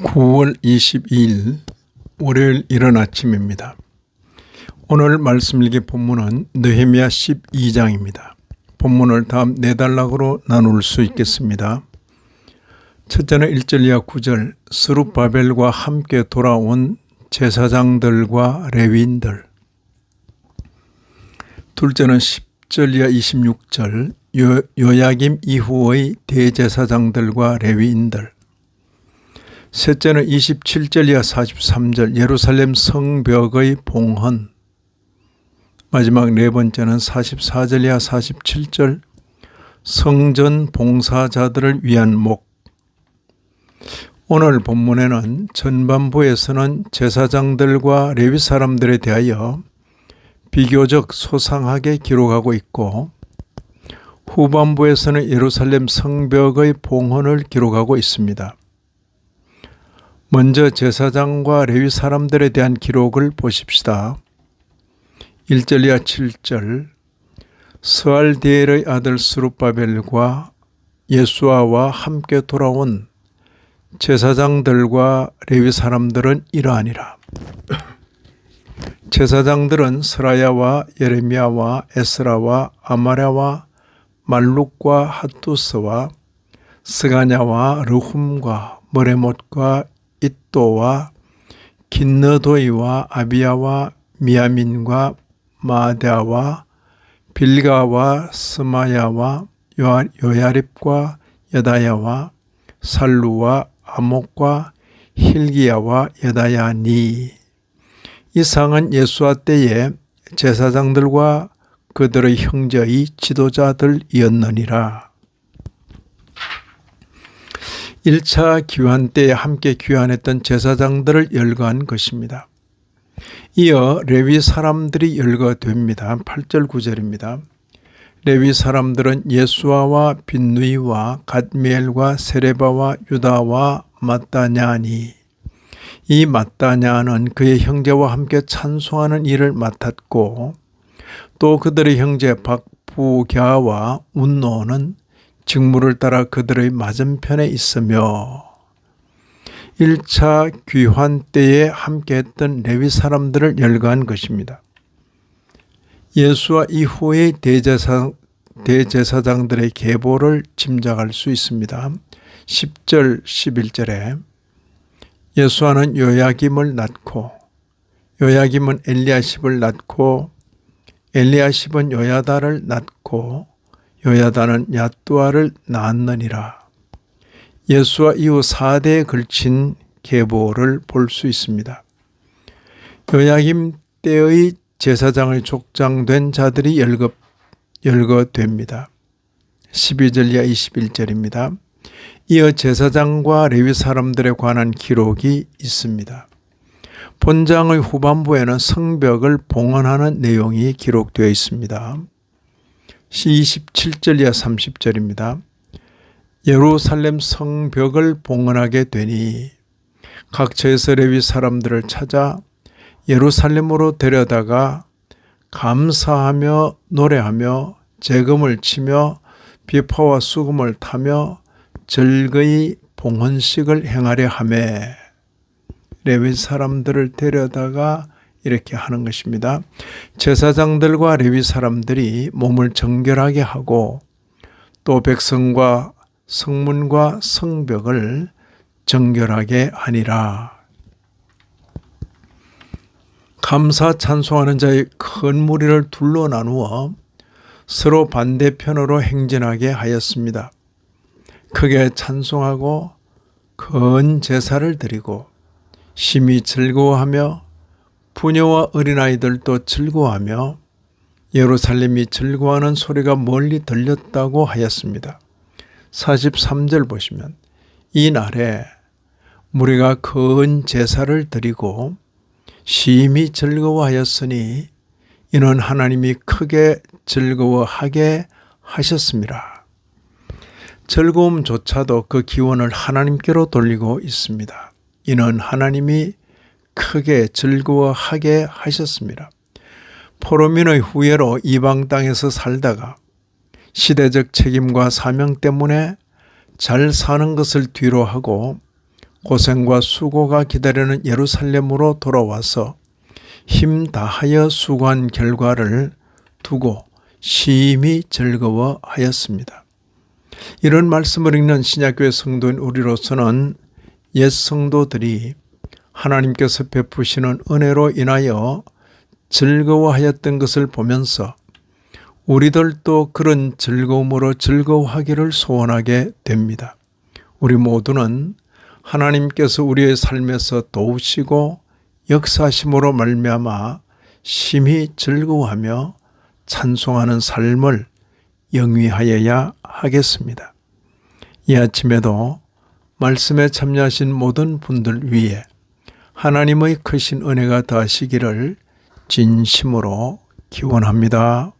9월 22일 월요일 이른 아침입니다. 오늘 말씀 읽기 본문은 느헤미야 12장입니다. 본문을 다음 4단락으로 나눌 수 있겠습니다. 첫째는 1절 이하 9절 스룹바벨과 함께 돌아온 제사장들과 레위인들. 둘째는 10절 이하 26절 요야김 이후의 대제사장들과 레위인들. 셋째는 27절 이하 43절 예루살렘 성벽의 봉헌. 마지막 네 번째는 44절 이하 47절 성전 봉사자들을 위한 목. 오늘 본문에는 전반부에서는 제사장들과 레위 사람들에 대하여 비교적 소상하게 기록하고 있고, 후반부에서는 예루살렘 성벽의 봉헌을 기록하고 있습니다. 먼저 제사장과 레위 사람들에 대한 기록을 보십시다. 1절 이하 7절 스알디엘의 아들 스룹바벨과 예수아와 함께 돌아온 제사장들과 레위 사람들은 이러하니라. 제사장들은 스라야와 예레미야와 에스라와 아마랴와 말룩과 핫두스와 스가냐와 르훔과 머레못과 이또와 긴느도이와 아비야와 미야민과 마대아와 빌가와 스마야와 요야립과 여다야와 살루와 아목과 힐기야와 여다야니. 이 상은 예수아 때에 제사장들과 그들의 형제의 지도자들이었느니라. 1차 귀환 때에 함께 귀환했던 제사장들을 열거한 것입니다. 이어 레위 사람들이 열거됩니다. 8절 9절입니다. 레위 사람들은 예수아와 빈누이와 갓미엘과 세레바와 유다와 마따냐니. 이 마따냐는 그의 형제와 함께 찬송하는 일을 맡았고, 또 그들의 형제 박부갸와 운노는 직무를 따라 그들의 맞은편에 있으며, 1차 귀환 때에 함께했던 레위 사람들을 열거한 것입니다. 예수와 이후의 대제사장들의 계보를 짐작할 수 있습니다. 10절 11절에 예수아는 요야김을 낳고, 요야김은 엘리야십을 낳고, 엘리야십은 요야다를 낳고, 요야다는 야뚜아를 낳았느니라. 예수와 이후 4대에 걸친 계보를 볼 수 있습니다. 요야김 때의 제사장을 족장된 자들이 열거됩니다. 12절 이하 21절입니다. 이어 제사장과 레위 사람들에 관한 기록이 있습니다. 본장의 후반부에는 성벽을 봉헌하는 내용이 기록되어 있습니다. 27절 이하 30절입니다. 예루살렘 성벽을 봉헌하게 되니 각처에서 레위 사람들을 찾아 예루살렘으로 데려다가 감사하며 노래하며 재금을 치며 비파와 수금을 타며 절거의 봉헌식을 행하려 하매. 레위 사람들을 데려다가 이렇게 하는 것입니다. 제사장들과 레위 사람들이 몸을 정결하게 하고, 또 백성과 성문과 성벽을 정결하게 하니라. 감사 찬송하는 자의 큰 무리를 둘로 나누어 서로 반대편으로 행진하게 하였습니다. 크게 찬송하고 큰 제사를 드리고 심히 즐거워하며 부녀와 어린아이들도 즐거워하며 예루살렘이 즐거워하는 소리가 멀리 들렸다고 하였습니다. 43절 보시면 이 날에 무리가 큰 제사를 드리고 심히 즐거워하였으니 이는 하나님이 크게 즐거워하게 하셨습니다. 즐거움조차도 그 기원을 하나님께로 돌리고 있습니다. 이는 하나님이 크게 즐거워하게 하셨습니다. 포로민의 후예로 이방 땅에서 살다가 시대적 책임과 사명 때문에 잘 사는 것을 뒤로하고 고생과 수고가 기다리는 예루살렘으로 돌아와서 힘 다하여 수고한 결과를 두고 심히 즐거워하였습니다. 이런 말씀을 읽는 신약교회 성도인 우리로서는 옛 성도들이 하나님께서 베푸시는 은혜로 인하여 즐거워하였던 것을 보면서 우리들도 그런 즐거움으로 즐거워하기를 소원하게 됩니다. 우리 모두는 하나님께서 우리의 삶에서 도우시고 역사하심으로 말미암아 심히 즐거워하며 찬송하는 삶을 영위하여야 하겠습니다. 이 아침에도 말씀에 참여하신 모든 분들 위해 하나님의 크신 은혜가 더하시기를 진심으로 기원합니다.